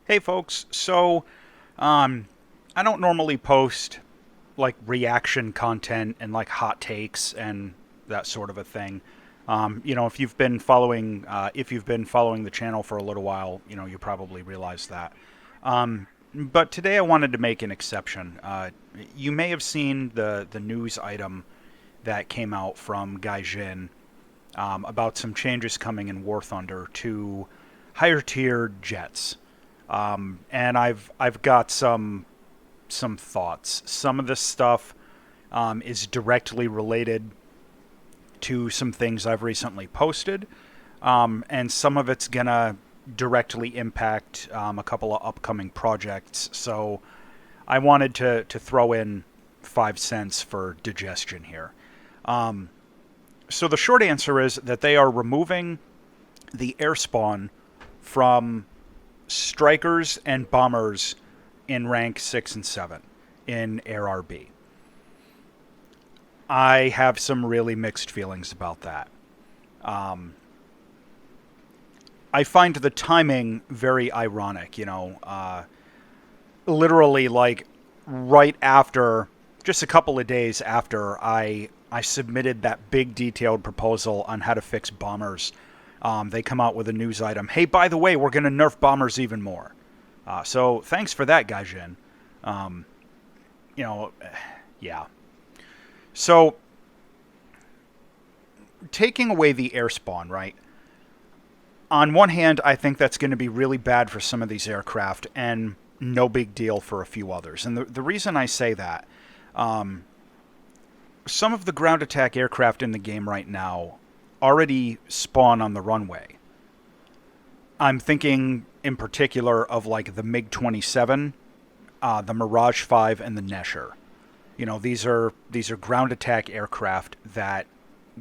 Hey folks, um, I don't normally post like reaction content and like hot takes and that sort of a thing. If you've been following the channel for a little while, you probably realize that. But today I wanted to make an exception. You may have seen the news item that came out from Gaijin about some changes coming in Warthunder to higher tier jets. And I've got some thoughts. Some of this stuff is directly related to some things I've recently posted, and some of it's gonna directly impact a couple of upcoming projects. So I wanted to throw in 5 cents for digestion here. So the short answer is that they are removing the airspawn from strikers and bombers in rank 6 and 7 in Air RB. I have some really mixed feelings about that. Um, I find the timing very ironic, literally like right after, just a couple of days after I submitted that big detailed proposal on how to fix bombers. They come out with a news item. Hey, by the way, we're going to nerf bombers even more. So thanks for that, Gaijin. Um, you know, yeah. So taking away the air spawn, right? On one hand, I think that's going to be really bad for some of these aircraft and no big deal for a few others. And the reason I say that, um, some of the ground attack aircraft in the game right now already spawn on the runway. I'm thinking in particular of like the MiG 27, the Mirage 5, and the Nesher. These are ground attack aircraft that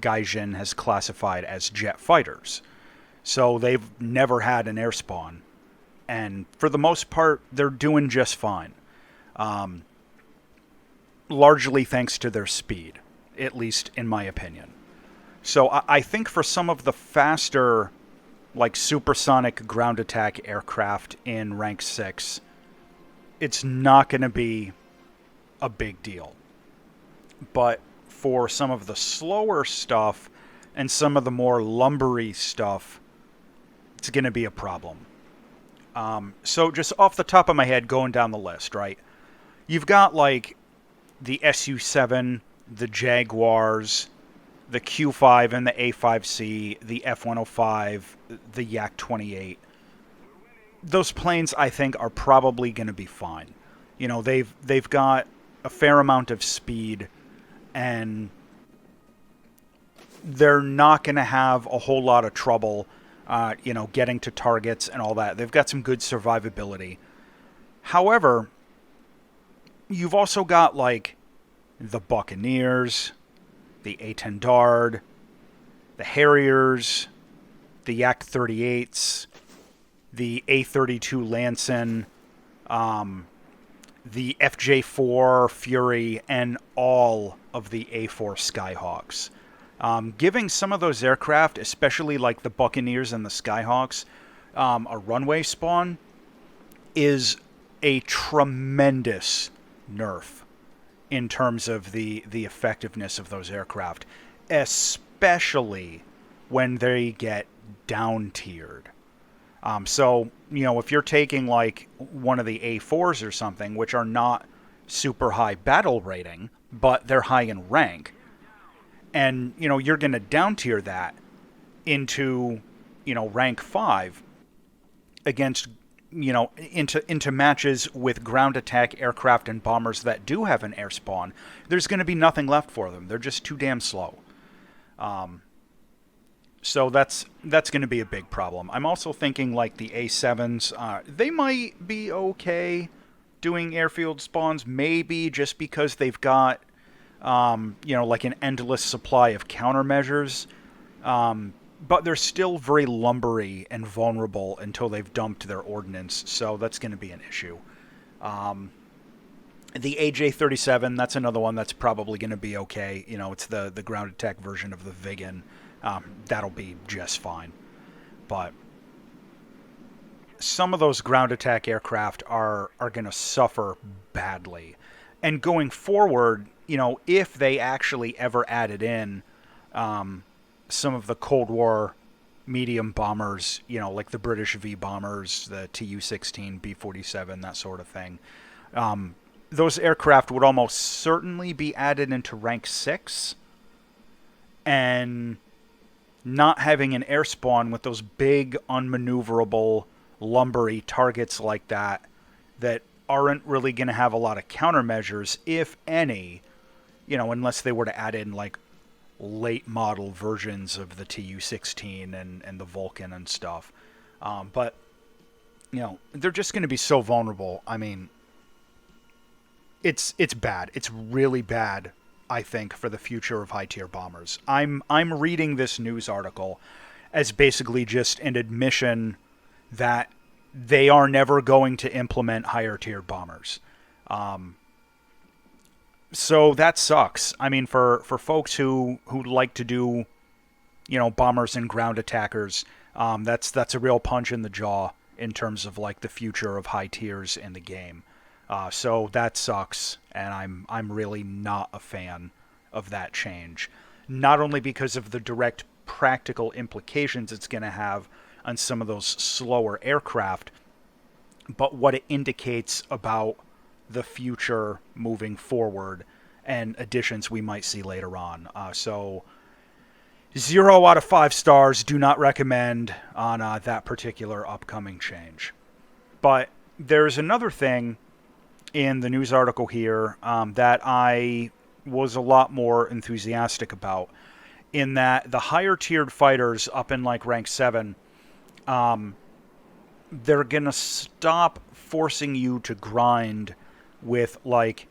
Gaijin has classified as jet fighters. So they've never had an air spawn, and for the most part, they're doing just fine. Um, Largely thanks to their speed, at least in my opinion. So I think for some of the faster, like supersonic ground attack aircraft in rank 6, it's not going to be a big deal. But for some of the slower stuff and some of the more lumbery stuff, it's going to be a problem. So just off the top of my head, going down the list, right? You've got like the Su-7, the Jaguars, the Q-5 and the A-5C, the F-105, the Yak-28. Those planes, I think, are probably going to be fine. They've got a fair amount of speed, and they're not going to have a whole lot of trouble, getting to targets and all that. They've got some good survivability. However, you've also got like the Buccaneers, the A-10 Dard, the Harriers, the Yak-38s, the A-32 Lanson, the FJ-4 Fury, and all of the A-4 Skyhawks. Giving some of those aircraft, especially like the Buccaneers and the Skyhawks, a runway spawn is a tremendous nerf in terms of the effectiveness of those aircraft, especially when they get down tiered. If you're taking like one of the A4s or something, which are not super high battle rating, but they're high in rank, and you're going to down tier that into rank 5 against into matches with ground attack aircraft and bombers that do have an air spawn, there's going to be nothing left for them. They're just too damn slow. So that's going to be a big problem. I'm also thinking like the A7s. They might be okay doing airfield spawns, maybe just because they've got like an endless supply of countermeasures. But they're still very lumbery and vulnerable until they've dumped their ordnance, so that's going to be an issue. The AJ-37, that's another one that's probably going to be okay. It's the ground attack version of the Viggen. That'll be just fine. But some of those ground attack aircraft are going to suffer badly. And going forward, if they actually ever added in some of the Cold War medium bombers, like the British V bombers, the Tu-16, B-47, that sort of thing, those aircraft would almost certainly be added into Rank 6, and not having an air spawn with those big, unmaneuverable, lumbery targets like that aren't really going to have a lot of countermeasures, if any, unless they were to add in, like, late model versions of the Tu-16 and the Vulcan and stuff. But, they're just going to be so vulnerable. I mean, it's bad. It's really bad, I think, for the future of high-tier bombers. I'm reading this news article as basically just an admission that they are never going to implement higher-tier bombers. So that sucks. I mean, for folks who like to do, bombers and ground attackers, that's a real punch in the jaw in terms of, like, the future of high tiers in the game. So that sucks, and I'm really not a fan of that change. Not only because of the direct practical implications it's going to have on some of those slower aircraft, but what it indicates about the future moving forward and additions we might see later on. So 0 out of 5 stars, do not recommend on that particular upcoming change. But there's another thing in the news article here that I was a lot more enthusiastic about, in that the higher tiered fighters up in, like, rank 7, they're gonna stop forcing you to grind with, like,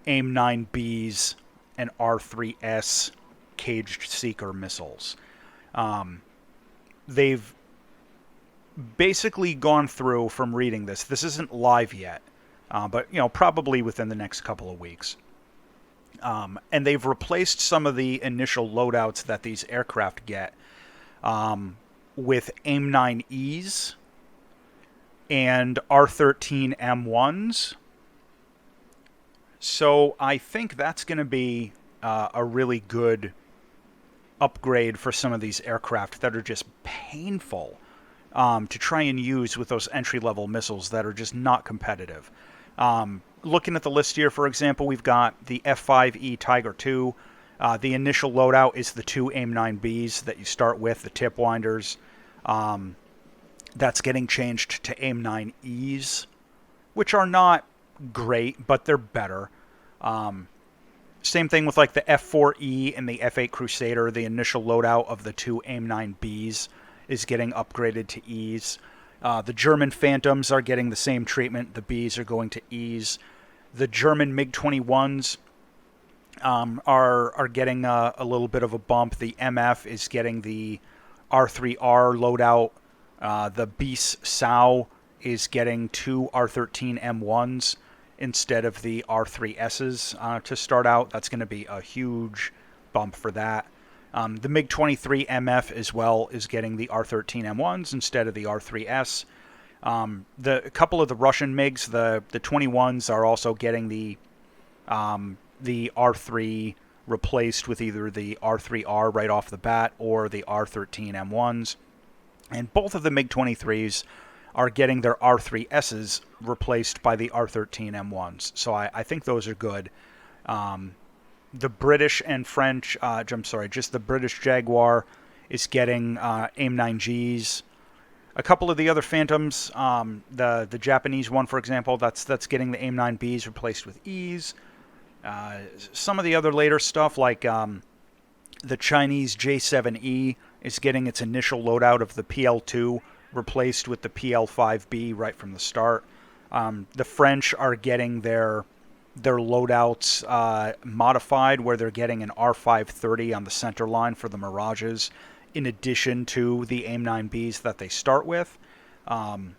AIM-9Bs and R3S caged seeker missiles. They've basically gone through, from reading this isn't live yet, but probably within the next couple of weeks. And they've replaced some of the initial loadouts that these aircraft get with AIM-9Es and R13 M1s. So I think that's going to be a really good upgrade for some of these aircraft that are just painful to try and use with those entry-level missiles that are just not competitive. Looking at the list here, for example, we've got the F-5E Tiger II. The initial loadout is the 2 AIM-9Bs that you start with, the tip winders. That's getting changed to AIM-9Es, which are not great, but they're better. Same thing with, like, the F-4E and the F-8 Crusader. The initial loadout of the 2 AIM-9Bs is getting upgraded to Es. The German Phantoms are getting the same treatment. The Bs are going to Es. The German MiG-21s are getting a little bit of a bump. The MF is getting the R3R loadout. The Bis Sau is getting 2 R13 M1s instead of the R3Ss to start out. That's going to be a huge bump for that. The MiG-23 MF as well is getting the R13 M1s instead of the R3S. A couple of the Russian MiGs, the 21s, are also getting the R3 replaced with either the R3R right off the bat or the R13 M1s. And both of the MiG-23s are getting their R3Ss replaced by the R13 M1s. So I think those are good. The British and French, just the British Jaguar is getting AIM-9Gs. A couple of the other Phantoms, the Japanese one, for example, that's getting the AIM-9Bs replaced with Es. Some of the other later stuff, like the Chinese J7E, is getting its initial loadout of the PL2 replaced with the PL5B right from the start. The French are getting their loadouts modified, where they're getting an R530 on the center line for the Mirages, in addition to the AIM-9Bs that they start with. The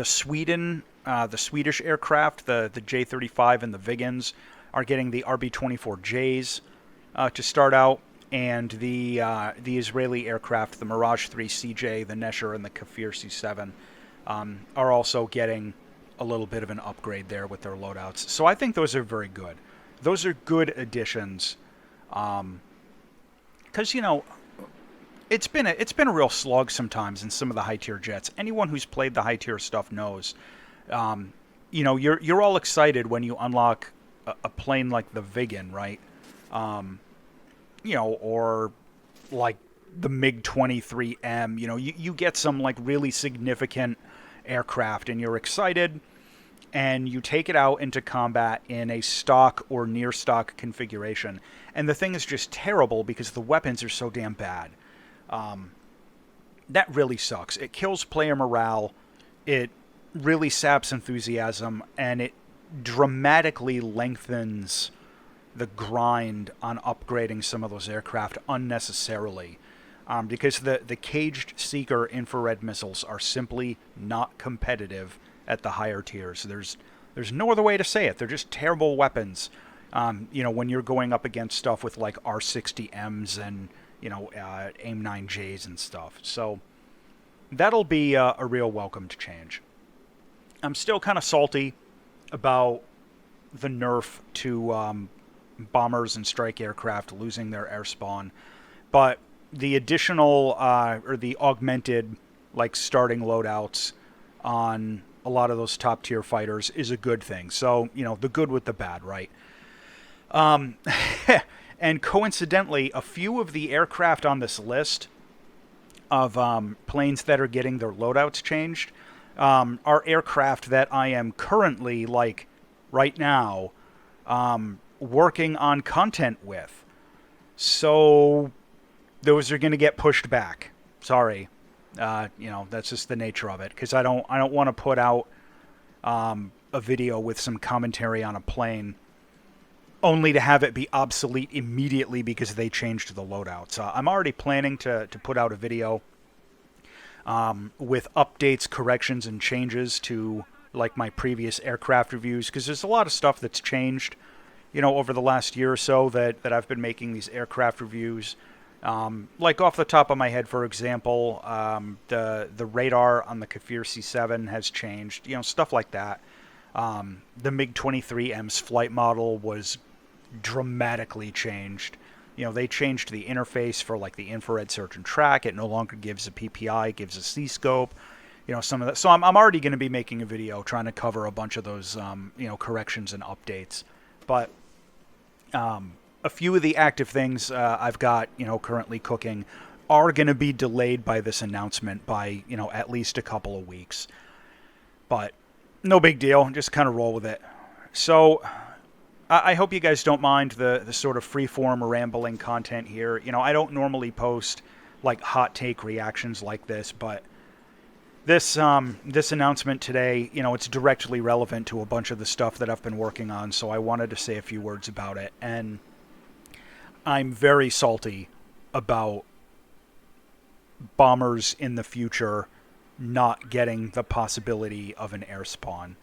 Swedish aircraft, the J-35 and the Viggens, are getting the RB-24Js to start out, and the Israeli aircraft, the Mirage 3 CJ, the Nesher, and the Kafir C7, are also getting a little bit of an upgrade there with their loadouts. So I think those are very good. Those are good additions. Because, it's been a real slog sometimes in some of the high tier jets. Anyone who's played the high tier stuff knows. You're all excited when you unlock a plane like the Viggen, right? Or like the MiG-23M. You get some like really significant aircraft, and you're excited, and you take it out into combat in a stock or near stock configuration, and the thing is just terrible because the weapons are so damn bad. That really sucks. It kills player morale, it really saps enthusiasm, and it dramatically lengthens the grind on upgrading some of those aircraft unnecessarily. Because the caged seeker infrared missiles are simply not competitive at the higher tiers. There's no other way to say it. They're just terrible weapons. When you're going up against stuff with like R60Ms and AIM-9Js and stuff. So that'll be a real welcomed change. I'm still kind of salty about the nerf to bombers and strike aircraft losing their air spawn, but the additional or the augmented like starting loadouts on a lot of those top tier fighters is a good thing. So the good with the bad, right? And coincidentally, a few of the aircraft on this list of planes that are getting their loadouts changed are aircraft that I am currently, like right now, working on content with. So those are going to get pushed back. Sorry. That's just the nature of it, because I don't want to put out a video with some commentary on a plane only to have it be obsolete immediately because they changed the loadouts. I'm already planning to put out a video with updates, corrections, and changes to like my previous aircraft reviews, because there's a lot of stuff that's changed, over the last year or so that I've been making these aircraft reviews. Like off the top of my head, for example, the radar on the Kafir C7 has changed, stuff like that. The MiG-23M's flight model was dramatically changed. They changed the interface for like the infrared search and track. It no longer gives a PPI, it gives a C-scope, some of that. So I'm already going to be making a video trying to cover a bunch of those, corrections and updates. But a few of the active things I've got, currently cooking are going to be delayed by this announcement by, at least a couple of weeks. But no big deal. Just kind of roll with it. So I hope you guys don't mind the sort of freeform rambling content here. I don't normally post like hot take reactions like this, but this announcement today, it's directly relevant to a bunch of the stuff that I've been working on, so I wanted to say a few words about it. And I'm very salty about bombers in the future not getting the possibility of an air spawn.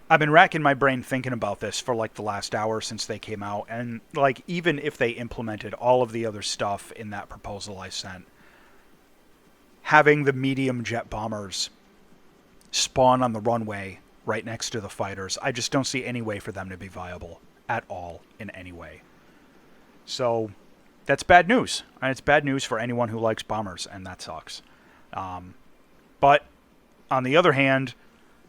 I've been racking my brain thinking about this for like the last hour since they came out, and like even if they implemented all of the other stuff in that proposal I sent, having the medium jet bombers spawn on the runway right next to the fighters, I just don't see any way for them to be viable at all in any way. So that's bad news. And it's bad news for anyone who likes bombers, and that sucks. But on the other hand,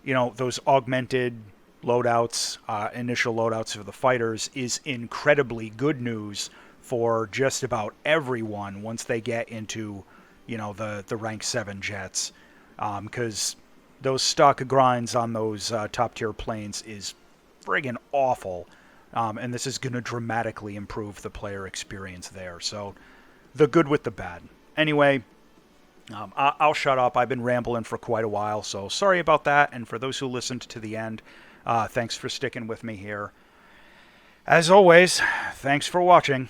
those augmented loadouts, initial loadouts for the fighters is incredibly good news for just about everyone once they get into, the rank 7 jets. Because those stock grinds on those top tier planes is friggin' awful. And this is going to dramatically improve the player experience there. So the good with the bad. Anyway, I'll shut up. I've been rambling for quite a while, so sorry about that. And for those who listened to the end, thanks for sticking with me here. As always, thanks for watching.